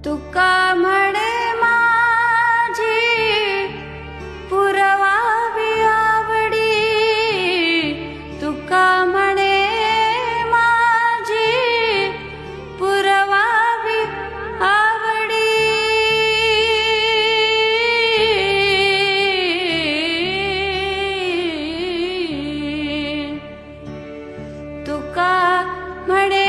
तुका म्हणे माझी पुरवावी आवडी, तुका म्हणे माझी पुरवावी आवडी। तुका म्हणे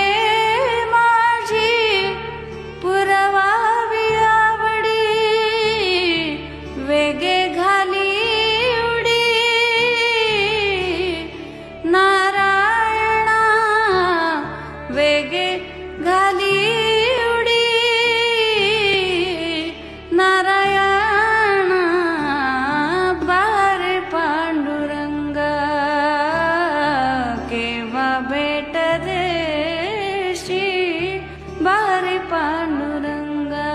वेगे घाली उडी नारायणा, बारे पांडुरंगा केव्हा भेट देशी, बारे पांडुरंगा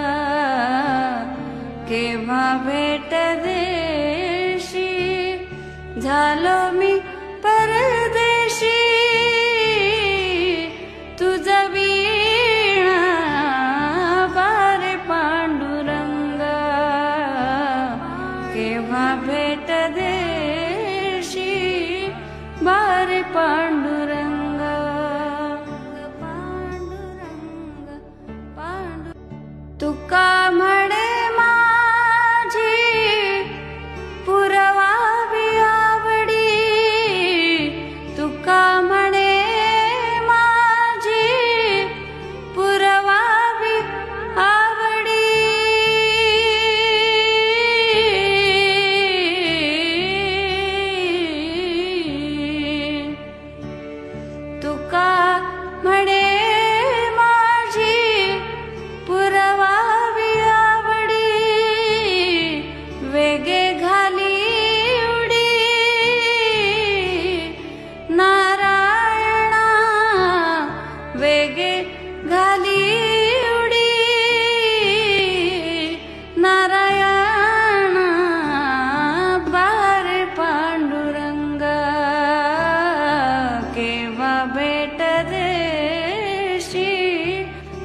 केव्हा भेट देशी। झालो मी परदेशी तुझा वीणा, बारे पांडुरंगा केव्हा भेट देशी, बारे पांडुरंगा। तुका म्हणे माझी पुरवावी आवडी, तुका म्हणे तुका म्हणे माझी पुरवावी आवडी, वेगे घाली उडी नारायणा, वेगे घाली उडी नारायणा, बारे पांडुरंगा केव्हा भेट देशी,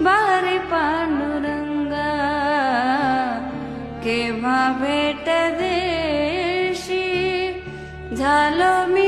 बारे पांडुरंगा केव्हा भेट देशी। झालो मी